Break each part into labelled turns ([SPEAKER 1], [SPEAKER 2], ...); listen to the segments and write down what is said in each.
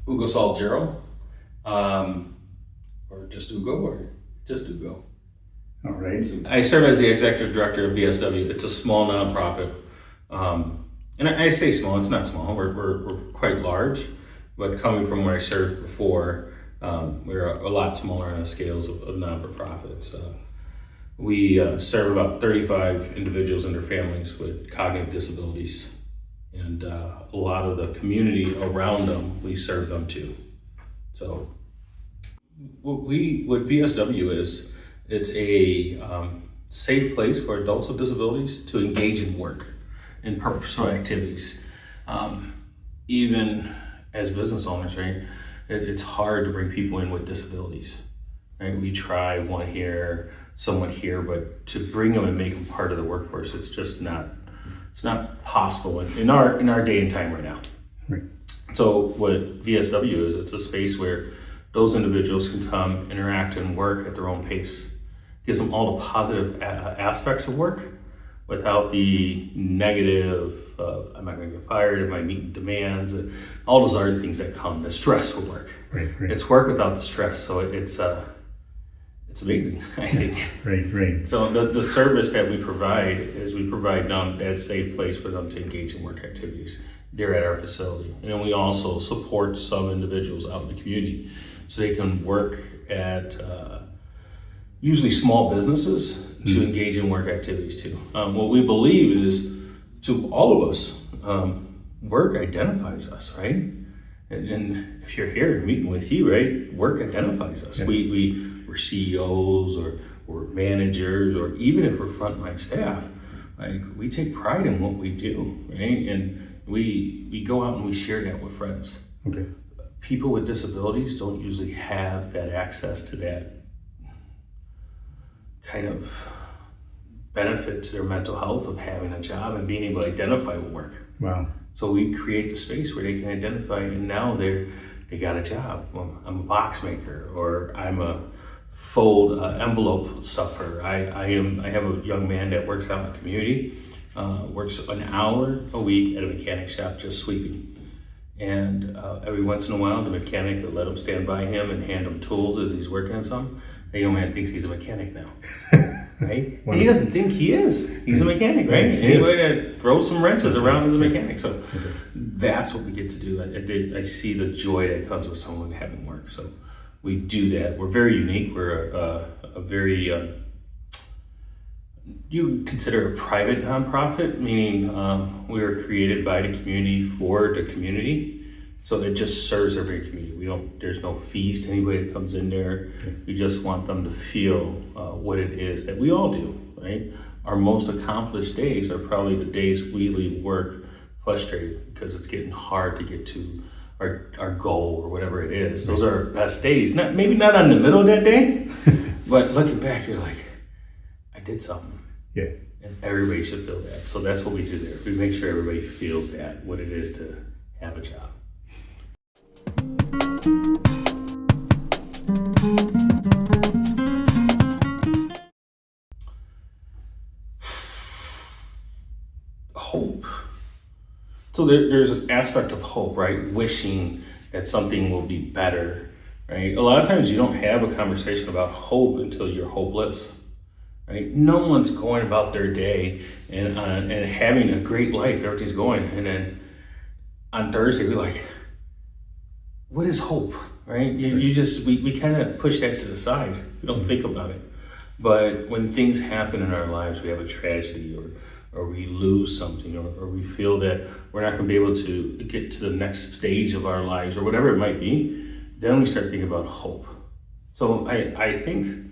[SPEAKER 1] Hugo Saltijeral, or just Hugo.
[SPEAKER 2] All right.
[SPEAKER 1] I serve as the executive director of VSW. It's a small nonprofit. And I say small, it's not small, we're quite large, but coming from where I served before, we're a lot smaller on the scales of non-for-profits. We serve about 35 individuals and their families with cognitive disabilities. And a lot of the community around them, we serve them too. So what VSW is, it's a safe place for adults with disabilities to engage in work and purposeful activities. Even as business owners, right, it's hard to bring people in with disabilities, right? We try one here, someone here, but to bring them and make them part of the workforce, it's not possible in our day and time right now.
[SPEAKER 2] Right.
[SPEAKER 1] So what VSW is, it's a space where those individuals can come, interact, and work at their own pace. Gives them all the positive aspects of work without the negative of, am I going to get fired, am I meeting demands, and all those other things that come, the stress of work.
[SPEAKER 2] Right.
[SPEAKER 1] It's work without the stress, so it's amazing, I think.
[SPEAKER 2] Right.
[SPEAKER 1] So the service that we provide is we provide them that safe place for them to engage in work activities. They're at our facility. And then we also support some individuals out in the community so they can work at usually small businesses to engage in work activities too. What we believe is, to all of us, work identifies us, right? And if you're here meeting with you, right, work identifies us. Yeah. We're CEOs or we're managers, or even if we're frontline staff, like we take pride in what we do, right? And we go out and we share that with friends.
[SPEAKER 2] Okay.
[SPEAKER 1] People with disabilities don't usually have that access to that kind of benefit to their mental health of having a job and being able to identify with work.
[SPEAKER 2] Wow.
[SPEAKER 1] So we create the space where they can identify, and now they got a job. Well, I'm a box maker, or I'm a fold envelope stuffer. I have a young man that works out in the community, works an hour a week at a mechanic shop just sweeping. And every once in a while, the mechanic will let him stand by him and hand him tools as he's working on something. The young man thinks he's a mechanic now, right? And he doesn't think he is. He's a mechanic, right? Anybody that throws some wrenches around is a mechanic. So that's what we get to do. I see the joy that comes with someone having work. So we do that. We're very unique. We're a very, you would consider a private nonprofit, meaning we were created by the community for the community. So it just serves every community. There's no fees to anybody that comes in there. Okay. We just want them to feel what it is that we all do, right? Our most accomplished days are probably the days we leave work frustrated because it's getting hard to get to our goal or whatever it is. Those are our best days. Maybe not on the middle of that day, but looking back, you're like, I did something.
[SPEAKER 2] Yeah.
[SPEAKER 1] And everybody should feel that. So that's what we do there. We make sure everybody feels that, what it is to have a job. Hope. So there's an aspect of hope, right? Wishing that something will be better, right? A lot of times you don't have a conversation about hope until you're hopeless, right? No one's going about their day and having a great life, everything's going, and then on Thursday we're like, what is hope, right? We kind of push that to the side. We don't think about it. But when things happen in our lives, we have a tragedy or we lose something or we feel that we're not going to be able to get to the next stage of our lives or whatever it might be, then we start thinking about hope. So I think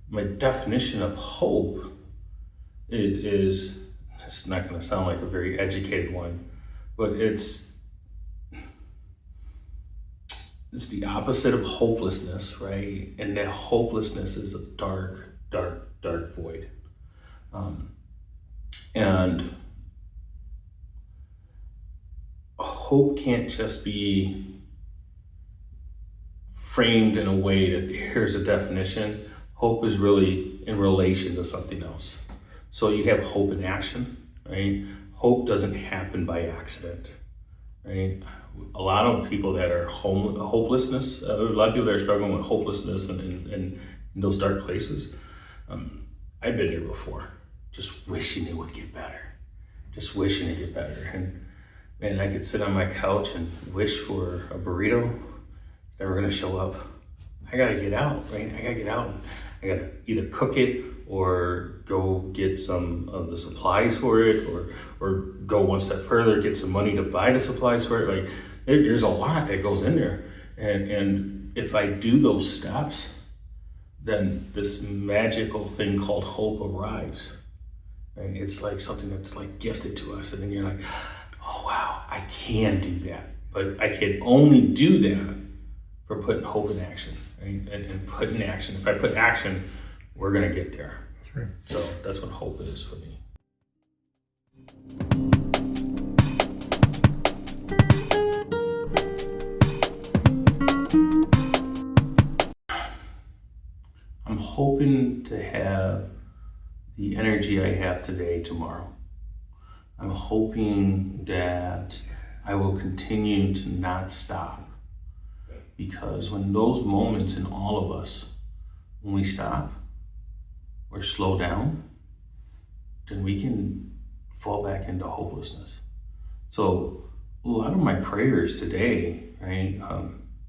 [SPEAKER 1] my definition of hope is it's not going to sound like a very educated one, but it's the opposite of hopelessness, right? And that hopelessness is a dark void. And hope can't just be framed in a way that here's a definition. Hope is really in relation to something else. So you have hope in action, right? hope doesn't happen by accident, right? A lot of people that are hopelessness, a lot of people that are struggling with hopelessness and in those dark places, I've been there before, just wishing it would get better, just wishing it get better. And man, I could sit on my couch and wish for a burrito. It's never gonna show up. I gotta get out, right? I gotta get out. I gotta either cook it or go get some of the supplies for it, or go one step further, get some money to buy the supplies for it. Like there's a lot that goes in there. And if I do those steps, then this magical thing called hope arrives. Right? It's like something that's like gifted to us. And then you're like, oh wow, I can do that. But I can only do that for putting hope in action, right? And put in action. If I put action, we're gonna get there.
[SPEAKER 2] That's right.
[SPEAKER 1] So that's what hope is for me. I'm hoping to have the energy I have today tomorrow. I'm hoping that I will continue to not stop, because when those moments in all of us, when we stop or slow down, then we can fall back into hopelessness. So a lot of my prayers today, right?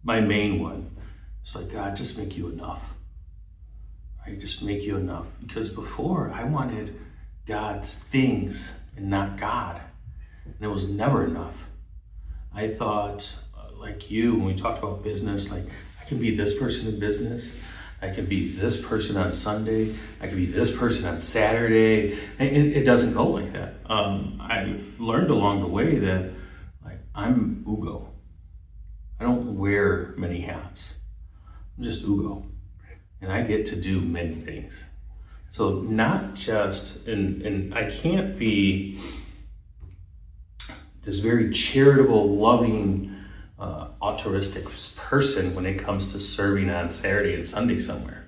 [SPEAKER 1] My main one is like, God, just make you enough. Right? Just make you enough. Because before I wanted God's things and not God. And it was never enough. I thought, like you, when we talked about business, like I can be this person in business. I can be this person on Sunday. I can be this person on Saturday. And it doesn't go like that. I've learned along the way that like I'm Hugo. I don't wear many hats. I'm just Hugo. And I get to do many things. So not just, and I can't be this very charitable, loving, altruistic person when it comes to serving on Saturday and Sunday somewhere,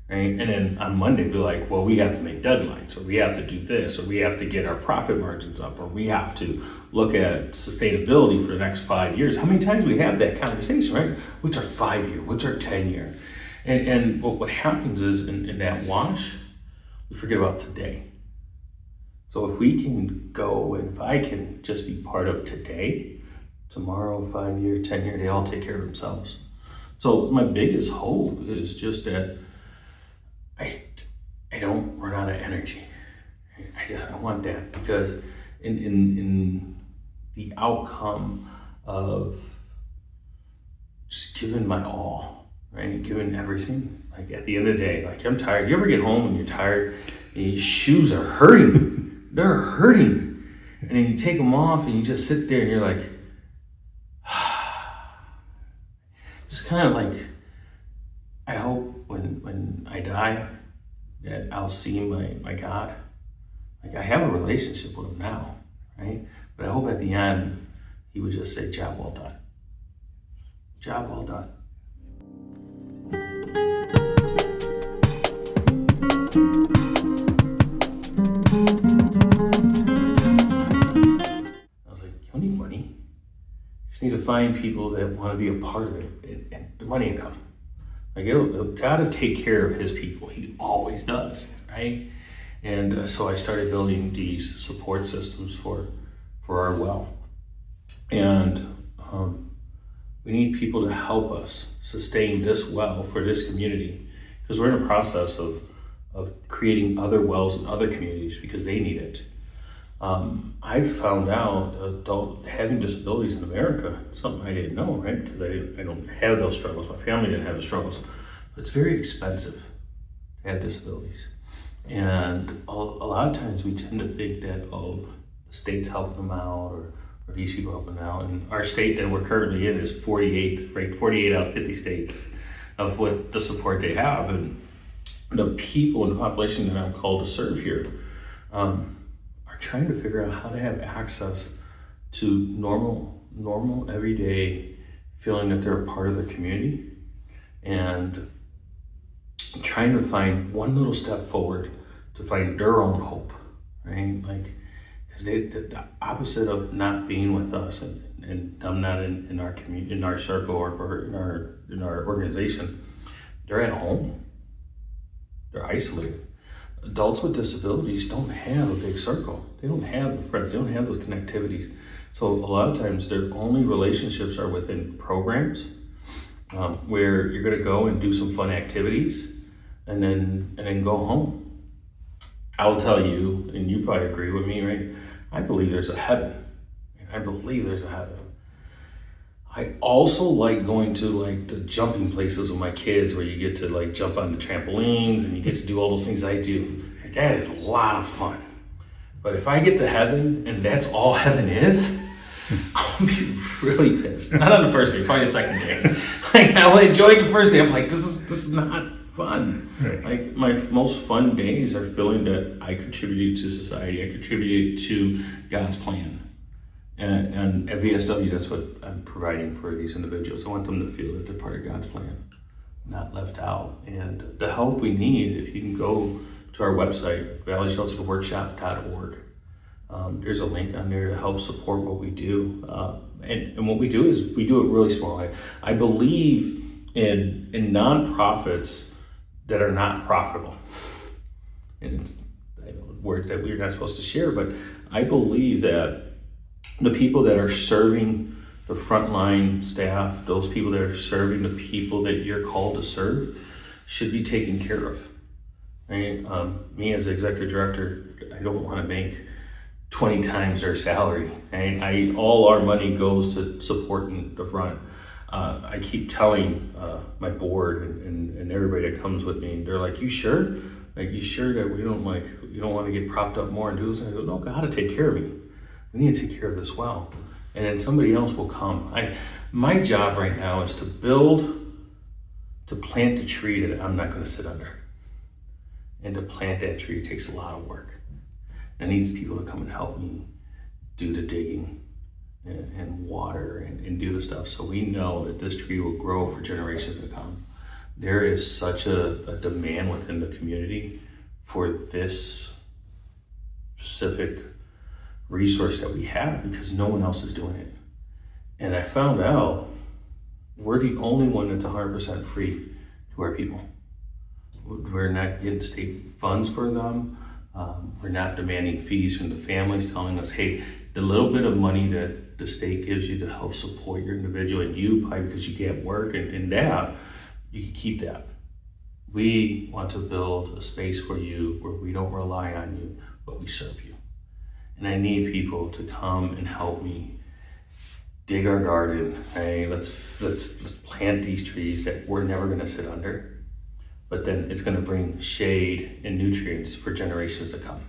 [SPEAKER 1] right? And then on Monday be like, well, we have to make deadlines, or we have to do this, or we have to get our profit margins up, or we have to look at sustainability for the next 5 years. How many times we have that conversation, right? What's our 5 year? What's our 10 year? And what happens is in that wash, we forget about today. So if we can go, and if I can just be part of today, tomorrow, 5 year, 10 year, they all take care of themselves. So my biggest hope is just that I don't run out of energy. I want that, because in the outcome of just giving my all, right? Giving everything. Like at the end of the day, like I'm tired. You ever get home and you're tired and your shoes are hurting? They're hurting. And then you take them off and you just sit there and you're like, just kind of like, I hope when I die that I'll see my God. Like I have a relationship with him now, right? But I hope at the end he would just say, job well done. Job well done. I was like, you don't need money. You just need to find people that want to be a part of it, and the money will come. Like it'll gotta take care of his people. He always does, right? And so I started building these support systems for our well. And we need people to help us sustain this well for this community, because we're in a process of creating other wells in other communities because they need it. I found out having disabilities in America, something I didn't know, right? Because I don't have those struggles. My family didn't have the struggles. But it's very expensive to have disabilities. And a lot of times we tend to think that, oh, the state's helping them out, or these people helping out. And our state that we're currently in is 48, right? 48 out of 50 states of what the support they have. And the people in the population that I'm called to serve here are trying to figure out how to have access to normal everyday feeling that they're a part of the community, and trying to find one little step forward to find their own hope, right? Like, because the opposite of not being with us and them not in our community, in our circle, or in our organization, they're at home. They're isolated. Adults with disabilities don't have a big circle. They don't have the friends. They don't have those connectivities. So a lot of times their only relationships are within programs where you're going to go and do some fun activities and then go home. I'll tell you, and you probably agree with me, right? I believe there's a heaven. I believe there's a heaven. I also like going to like the jumping places with my kids where you get to like jump on the trampolines and you get to do all those things I do. That is a lot of fun. But if I get to heaven and that's all heaven is, I'll be really pissed. Not on the first day, probably the second day. Like I enjoyed the first day. I'm like, this is not fun.
[SPEAKER 2] Right.
[SPEAKER 1] Like my most fun days are feeling that I contributed to society. I contributed to God's plan. And at VSW, that's what I'm providing for these individuals. I want them to feel that they're part of God's plan, not left out. And the help we need, if you can go to our website, valleyshelterworkshop.org. There's a link on there to help support what we do. And what we do is we do it really small. I believe in nonprofits that are not profitable. And it's words that we're not supposed to share, but I believe that the people that are serving the frontline staff, those people that are serving the people that you're called to serve, should be taken care of. Right? Me as the executive director, I don't want to make 20 times their salary. Right? All our money goes to supporting the front. I keep telling my board and everybody that comes with me, and they're like, "You sure? Like, you sure that we don't you don't want to get propped up more and do this?" And I go, "No, God to take care of me. We need to take care of this well, and then somebody else will come." My job right now is to plant the tree that I'm not going to sit under, and to plant that tree takes a lot of work. I need people to come and help me do the digging and water and do the stuff, so we know that this tree will grow for generations to come. There is such a demand within the community for this specific resource that we have because no one else is doing it. And I found out we're the only one that's 100% free to our people. We're not getting state funds for them. We're not demanding fees from the families telling us, hey, the little bit of money that the state gives you to help support your individual and you, probably because you can't work and that, you can keep that. We want to build a space for you where we don't rely on you, but we serve you. And I need people to come and help me dig our garden. Hey, let's plant these trees that we're never going to sit under, but then it's going to bring shade and nutrients for generations to come.